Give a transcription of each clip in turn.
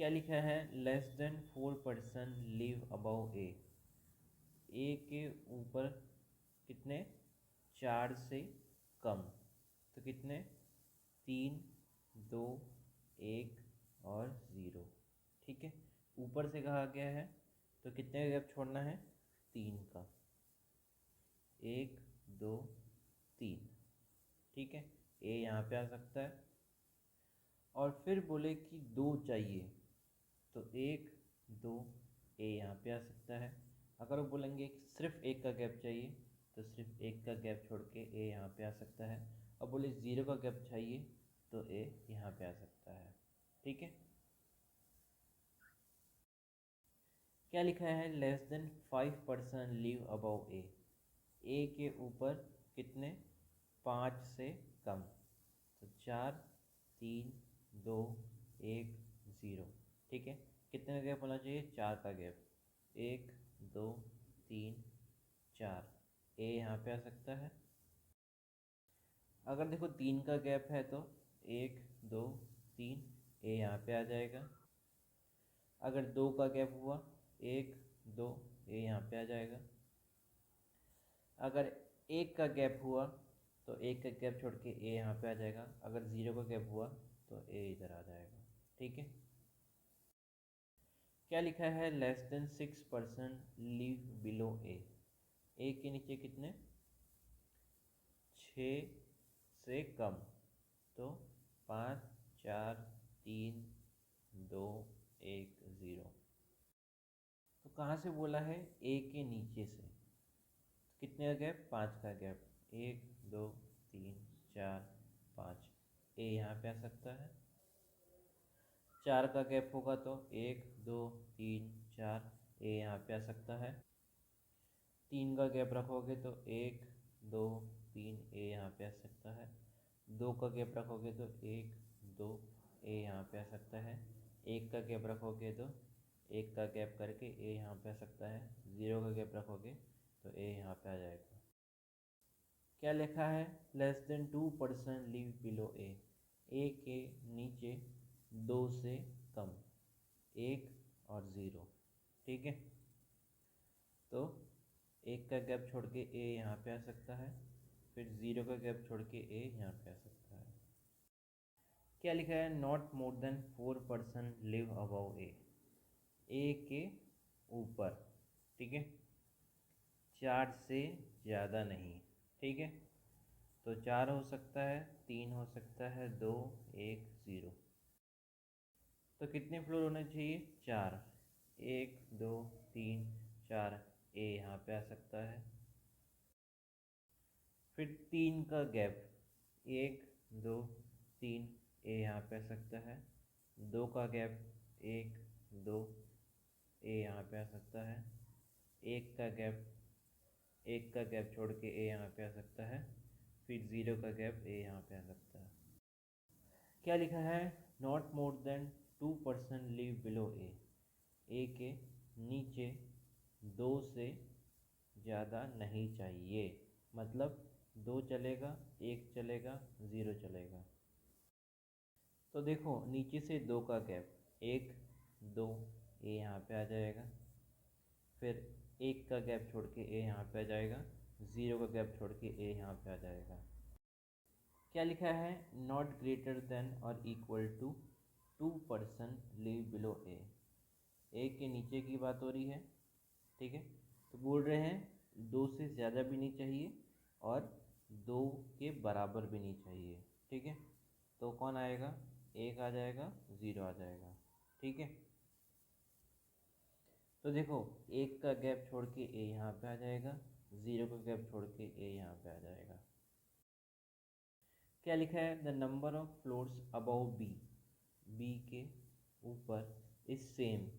क्या लिखा है? Less than 4% live above A. A के ऊपर कितने? 4 से कम। तो कितने? 3, 2, 1 और 0। ठीक है, ऊपर से कहा गया है तो कितने का गैप छोड़ना है? 3 का। 1, 2, 3। ठीक है, ए यहाँ पे आ सकता है। और फिर बोले कि 2 चाहिए तो 1, 2, ए यहाँ पे आ सकता है। अगर वो बोलेंगे कि सिर्फ एक का गैप चाहिए तो सिर्फ एक का गैप छोड़ के ए यहाँ पे आ सकता है। और बोले 0 का गैप चाहिए तो ए यहाँ पे आ सकता है। ठीक है, क्या लिखा है? Less than 5% live above A. A के ऊपर कितने? 5 से कम। तो 4, 3, 2, 1, 0। ठीक है, कितने का गैप होना चाहिए? 4 का गैप। 1, 2, 3, 4। ए यहाँ पे आ सकता है। अगर देखो 3 का गैप है तो 1, 2, 3, ए यहाँ पे आ जाएगा। अगर 2 का गैप हुआ, 1, 2, ए यहाँ पे आ जाएगा। अगर 1 का गैप हुआ तो 1 का गैप छोड़ के ए यहाँ पे आ जाएगा। अगर 0 का गैप हुआ तो ए इधर आ जाएगा। ठीक है, क्या लिखा है? Less than 6% live below A. A के नीचे कितने? 6 से कम। तो 5, 4, 3, 2, 1, 0। तो कहाँ से बोला है? ए के नीचे से। कितने का गैप? 5 का गैप। 1, 2, 3, 4, 5। ए यहाँ पे आ सकता है। 4 का गैप होगा तो 1, 2, 3, 4, ए यहाँ पे आ सकता है। 3 का गैप रखोगे तो 1, 2, 3, ए यहाँ पे आ सकता है। 2 का गैप रखोगे तो 1, 2, ए यहाँ पे आ सकता है। 1 का गैप रखोगे तो 1 का गैप करके ए यहाँ पे आ सकता है। 0 का गैप रखोगे तो ए यहाँ पे आ जाएगा। क्या लिखा है? Less than 2% live below A. A के नीचे 2 से कम। 1 और 0। ठीक है, तो 1 का गैप छोड़ के ए यहाँ पे आ सकता है। फिर 0 का गैप छोड़ के ए यहाँ पे आ सकता है। क्या लिखा है? Not more than 4% live above A. A के ऊपर। ठीक है, 4 से ज़्यादा नहीं। ठीक है, तो 4 हो सकता है, 3 हो सकता है, 2, 1, 0। तो कितने फ्लोर होने चाहिए? 4। 1, 2, 3, 4। ए यहाँ पे आ सकता है। फिर 3 का गैप। 1, 2, 3, ए यहाँ पे आ सकता है। 2 का गैप। 1, 2, ए यहाँ पे आ सकता है। 1 का गैप। 1 का गैप छोड़ के ए यहाँ पे आ सकता है। फिर 0 का गैप, ए यहाँ पे आ सकता है। क्या लिखा है? Not more than 2% live below A. A के नीचे 2 से ज़्यादा नहीं चाहिए। मतलब 2 चलेगा, 1 चलेगा, 0 चलेगा। तो देखो नीचे से 2 का गैप। 1, 2, ए यहाँ पे आ जाएगा। फिर 1 का गैप छोड़ के ए यहाँ पे आ जाएगा। 0 का गैप छोड़ के ए यहाँ पे आ जाएगा। क्या लिखा है? नॉट ग्रेटर देन और equal to 2% live below A. A के नीचे की बात हो रही है। ठीक है, तो बोल रहे हैं 2 से ज़्यादा भी नहीं चाहिए और 2 के बराबर भी नहीं चाहिए। ठीक है, तो कौन आएगा? 1 आ जाएगा, 0 आ जाएगा। ठीक है, तो देखो 1 का गैप छोड़ के ए यहाँ पे आ जाएगा। 0 का गैप छोड़ के ए यहाँ पे आ जाएगा। क्या लिखा है? The number of floors above B. B के ऊपर is same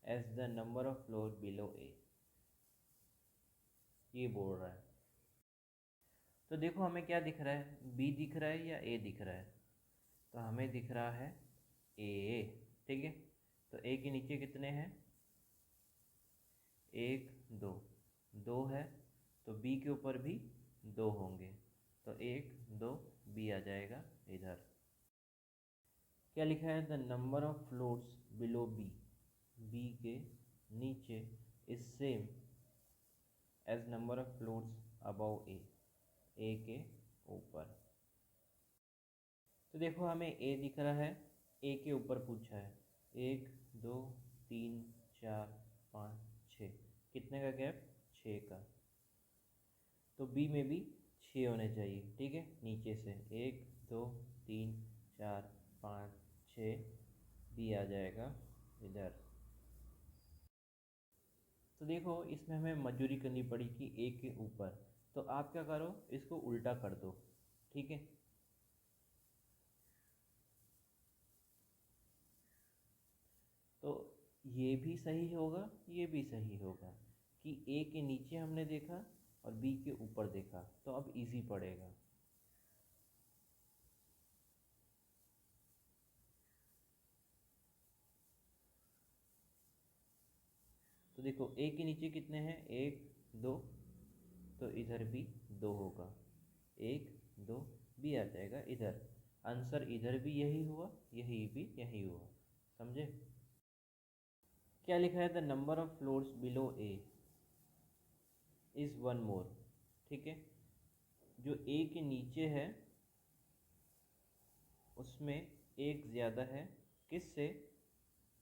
as the number of floor below A. ये बोल रहा है। तो देखो हमें क्या दिख रहा है? बी दिख रहा है या ए दिख रहा है? तो हमें दिख रहा है ए। ठीक है, तो ए के नीचे कितने हैं? 1, 2। 2 है तो बी के ऊपर भी 2 होंगे। तो 1, 2, बी आ जाएगा इधर। क्या लिखा है, the number of floors below B, B के नीचे is same as number of floors above A के ऊपर। तो देखो हमें ए दिख रहा है, ए के ऊपर पूछा है, 1 2 3 4 5 6, कितने का गैप, 6 का। तो बी में भी 6 होने चाहिए, ठीक है। नीचे से 1 2 3 4 5 6, बी आ जाएगा इधर। तो देखो इसमें हमें मजदूरी करनी पड़ेगी ए के ऊपर, तो आप क्या करो, इसको उल्टा कर दो, ठीक है। तो ये भी सही होगा, ये भी सही होगा कि ए के नीचे हमने देखा और बी के ऊपर देखा, तो अब इजी पड़ेगा। तो देखो ए के नीचे कितने हैं, 1 2, तो इधर भी 2 होगा, 1 2, बी आ जाएगा इधर। आंसर इधर भी यही हुआ, यही भी यही हुआ, समझे। क्या लिखा है, the number of floors below A is 1 मोर, ठीक है। जो ए के नीचे है उसमें एक ज़्यादा है, किससे,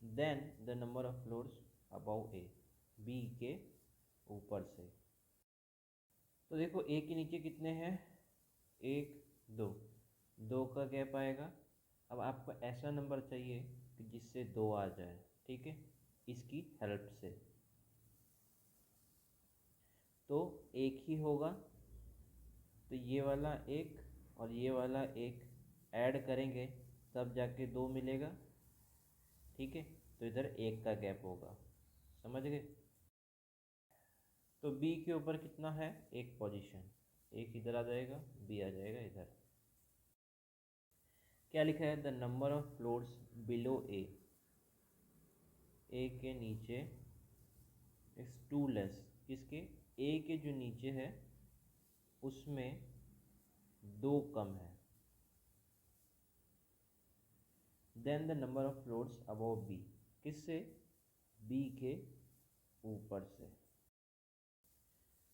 than the number of floors above A, B के ऊपर से। तो देखो ए के नीचे कितने हैं, 1 2, 2 का गैप आएगा। अब आपको ऐसा नंबर चाहिए कि जिससे 2 आ जाए, ठीक है, इसकी हेल्प से। तो एक ही होगा, तो ये वाला एक और ये वाला एक ऐड करेंगे तब जाके 2 मिलेगा, ठीक है। तो इधर 1 का गैप होगा, समझ गए। तो बी के ऊपर कितना है, एक पोजीशन, एक इधर आ जाएगा, बी आ जाएगा इधर। क्या लिखा है, the number of floors below A के नीचे इज 2 लेस, किसके, ए के जो नीचे है उसमें 2 कम है, then the number of floors above B, किससे, बी के ऊपर से।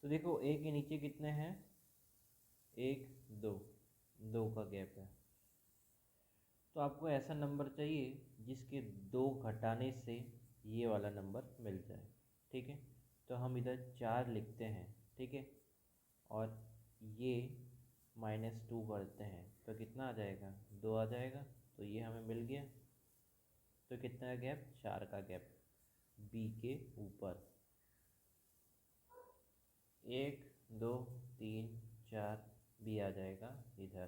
तो देखो ए के नीचे कितने हैं, 1 2, 2 का गैप है। तो आपको ऐसा नंबर चाहिए जिसके 2 घटाने से ये वाला नंबर मिल जाए, ठीक है। तो हम इधर 4 लिखते हैं, ठीक है, और ये -2 करते हैं, तो कितना आ जाएगा, 2 आ जाएगा। तो ये हमें मिल गया। तो कितना गैप, 4 का गैप बी के ऊपर, 1 2 3 4, बी आ जाएगा इधर।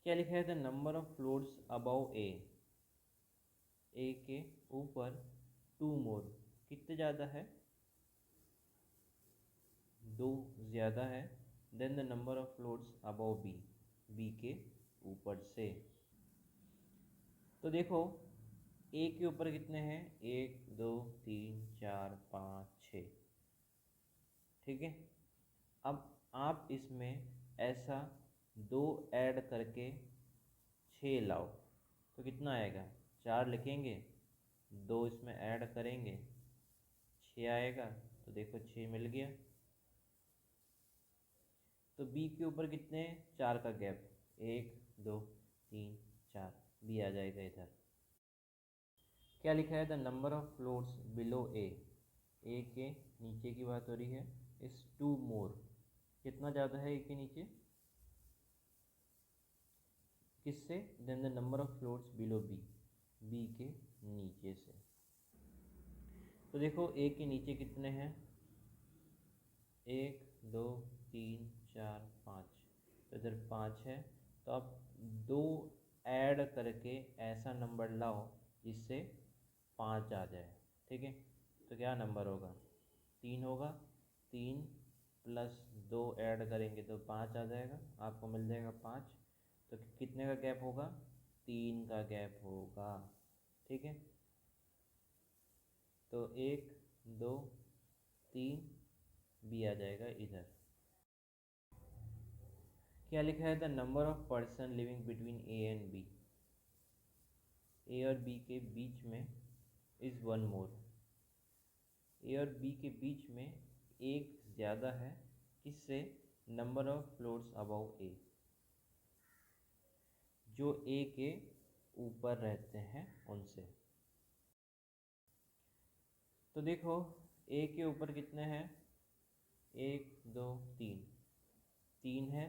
क्या लिखा है, the number of floors above A के ऊपर 2 मोर, कितने ज़्यादा है, 2 ज़्यादा है, then the number of floors above B, B के ऊपर से। तो देखो ए के ऊपर कितने हैं, 1 2 3 4 5 6, ठीक है। अब आप इसमें ऐसा 2 ऐड करके 6 लाओ, तो कितना आएगा, 4 लिखेंगे, 2 इसमें ऐड करेंगे, 6 आएगा। तो देखो 6 मिल गया। तो बी के ऊपर कितने, 4 का गैप, 1 2 3 4, बी आ जाएगा इधर। क्या लिखा है, the number of floors below A के नीचे की बात हो रही है, इस 2 मोर, कितना ज़्यादा है ए के नीचे, किससे, than the number of floors below B, B के नीचे से। तो देखो ए के नीचे कितने हैं, 1 2 3 4 5, तो इधर 5 है। तो आप 2 ऐड करके ऐसा नंबर लाओ जिससे 5 आ जाए, ठीक है। तो क्या नंबर होगा, 3 होगा, 3 प्लस 2 ऐड करेंगे तो 5 आ जाएगा, आपको मिल जाएगा 5। तो कितने का गैप होगा, 3 का गैप होगा, ठीक है। तो 1 2 3, बी आ जाएगा इधर। क्या लिखा है, the number of person living between A and B, A और बी के बीच में इज़ वन मोर। ए और बी के बीच में एक ज़्यादा है, किससे? नंबर ऑफ फ्लोर्स अबव ए, जो ए के ऊपर रहते हैं उनसे। तो देखो ए के ऊपर कितने हैं? 1 2 3, 3 है।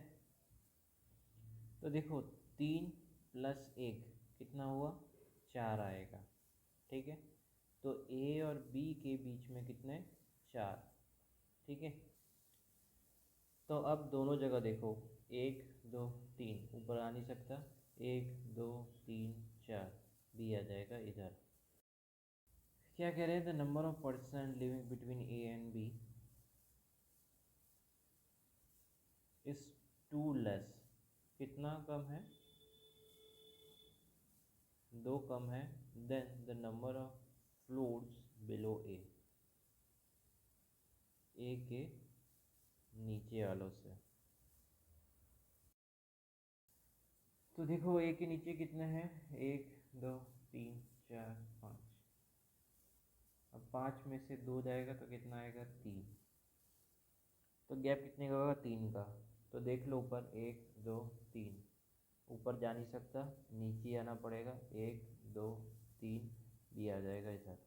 तो देखो 3 + 1 कितना हुआ? 4 आएगा, ठीक है। तो ए और बी के बीच में कितने? 4, ठीक है। तो अब दोनों जगह देखो, 1 2 3 ऊपर आ नहीं सकता, 1 2 3 4 बी आ जाएगा इधर। क्या कह रहे हैं? The number of person living between A and B is 2 less. कितना कम है? 2 कम है। Then the number of floors below A के नीचे वालों से। तो देखो ए के नीचे कितने हैं? 1 2 3 4 5। अब 5 में से 2 जाएगा तो कितना आएगा? 3। तो गैप कितने का होगा? 3 का। तो देख लो ऊपर 1 2 3, ऊपर जा नहीं सकता, नीचे आना पड़ेगा, 1 2 3 भी आ जाएगा इधर।